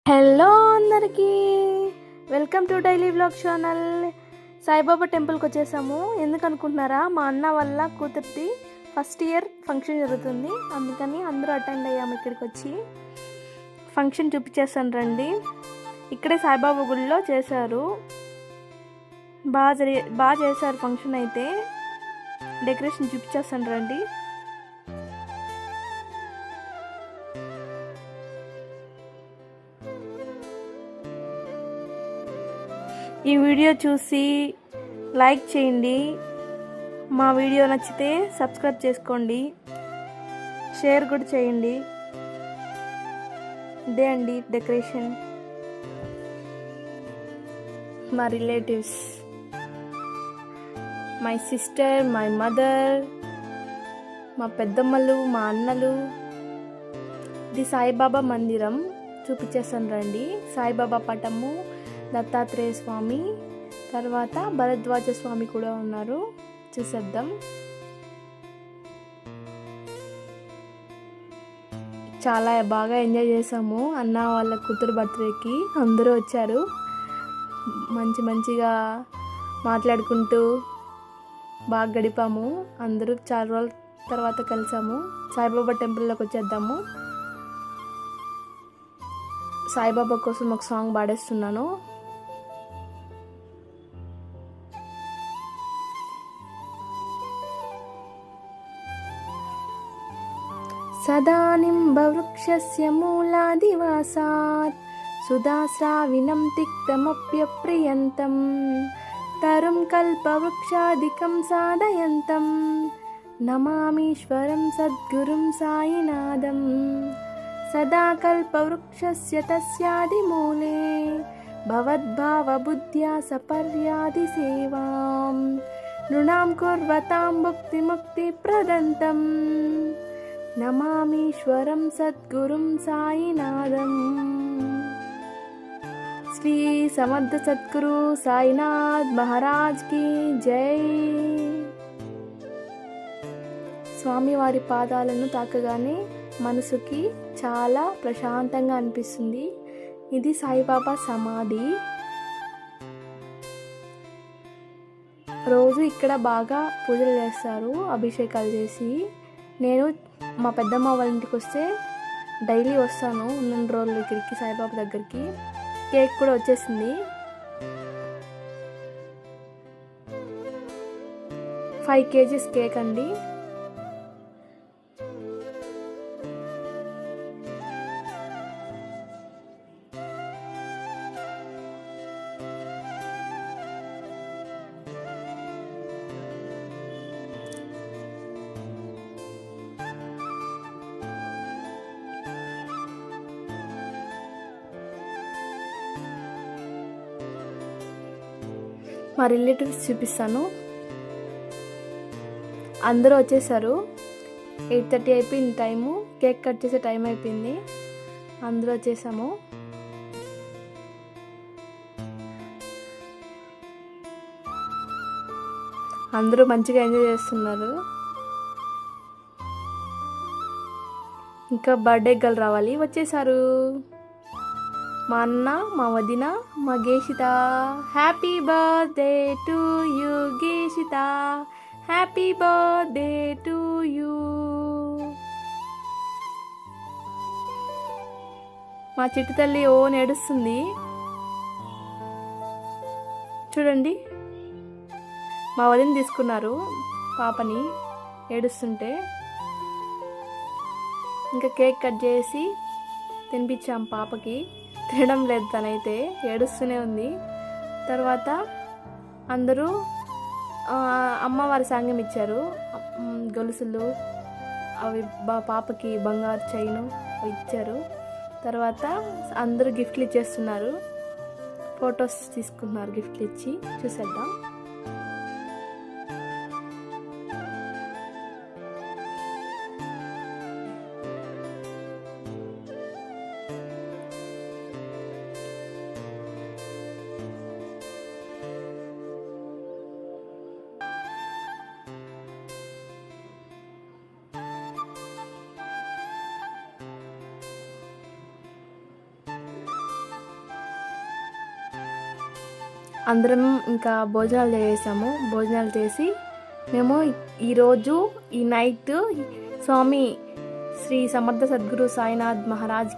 Hello అందరికీ, welcome to daily vlog channel. Saibaba టెంపుల్కి వచ్చేసాము. ఎందుకు అనుకుంటున్నారా? మా అన్న వల్ల కూతుర్ది ఫస్ట్ ఇయర్ ఫంక్షన్ జరుగుతుంది, అందుకని అందరూ అటెండ్ అయ్యాము. ఇక్కడికి వచ్చి ఫంక్షన్ చూపించేస్తాను రండి. ఇక్కడే సాయిబాబా గుడిలో చేశారు. బాగా చేశారు ఫంక్షన్ అయితే. డెకరేషన్ చూపించేస్తాను రండి. ఈ వీడియో చూసి లైక్ చేయండి. మా వీడియో నచ్చితే సబ్స్క్రైబ్ చేసుకోండి, షేర్ కూడా చేయండి. ఇదే అండి డెకరేషన్. మా relatives, my sister, my mother, మా పెద్దమ్మలు, మా అన్నలు. ఇది సాయిబాబా మందిరం చూపించేస్తాను రండి. సాయిబాబా పటము, దత్తాత్రేయ స్వామి, తర్వాత భరద్వాజ స్వామి కూడా ఉన్నారు. చూసేద్దాం. చాలా బాగా ఎంజాయ్ చేసాము. అన్న వాళ్ళ కూతురు బర్త్డేకి అందరూ వచ్చారు. మంచిగా మాట్లాడుకుంటూ బాగా గడిపాము. అందరూ చాలా రోజుల తర్వాత కలిసాము. సాయిబాబా టెంపుల్లోకి వచ్చేద్దాము. సాయిబాబా కోసం ఒక సాంగ్ పాడేస్తున్నాను. సదా నింబవృక్షస్య మూలాదివాసాత్ సుధాస్రావిణం తిక్తమప్యప్రియంతం తరుం కల్పవృక్షాదికం సాధయంతం నమామీశ్వరం సద్గురుం సాయినాథం. సదా కల్పవృక్షస్య తస్యాదిమూలే భవద్భావబుద్ధ్యా సపర్యాది సేవాం నృణాం కుర్వతాం భుక్తిముక్తిప్రదంతం నమామీశ్వరం సద్గురుం సాయినాథం. శ్రీ సమర్థ సద్గురు సాయినాథ్ మహారాజ్ కి జై. స్వామివారి పాదాలను తాకగానే మనసుకి చాలా ప్రశాంతంగా అనిపిస్తుంది. ఇది సాయిబాబా సమాధి. రోజు ఇక్కడ బాగా పూజలు చేస్తారు, అభిషేకాలు చేసి. నేను మా పెద్దమ్మ వాళ్ళ ఇంటికి వస్తే డైలీ వస్తాను ఉన్న రోజులు ఇక్కడికి, సాయిబాబా దగ్గరికి. కేక్ కూడా వచ్చేసింది. 5 kgs కేక్ అండి. మా రిలేటివ్స్ చూపిస్తాను. అందరూ వచ్చేసారు. 8:30 అయిపోయింది టైము. కేక్ కట్ చేసే టైం అయిపోయింది. అందరూ వచ్చేసాము. అందరూ మంచిగా ఎంజాయ్ చేస్తున్నారు. ఇంకా బర్త్డే గర్ల్ రావాలి, వచ్చేసారు. మా అన్న, మా వదిన, మా Geshitha. Happy birthday to you Geshitha, happy birthday to you. మా చిట్టి తల్లి ఓ నేడుస్తుంది చూడండి. మా వదిన తీసుకున్నారు పాపని ఏడుస్తుంటే. ఇంకా కేక్ కట్ చేసి తినిపించాం పాపకి. తినడం లేదు, తనైతే ఏడుస్తూనే ఉంది. తర్వాత అందరూ అమ్మవారి సాంగ్యం ఇచ్చారు. గొలుసులు అవి పాపకి బంగారు చైను ఇచ్చారు. తర్వాత అందరూ గిఫ్ట్లు ఇచ్చేస్తున్నారు. ఫొటోస్ తీసుకున్నారు గిఫ్ట్లు ఇచ్చి. చూసేద్దాం. అందరం ఇంకా భోజనాలు చేసాము. భోజనాలు చేసి మేము ఈరోజు ఈ నైట్ స్వామి శ్రీ సమర్థ సద్గురు సాయినాథ్ మహారాజ్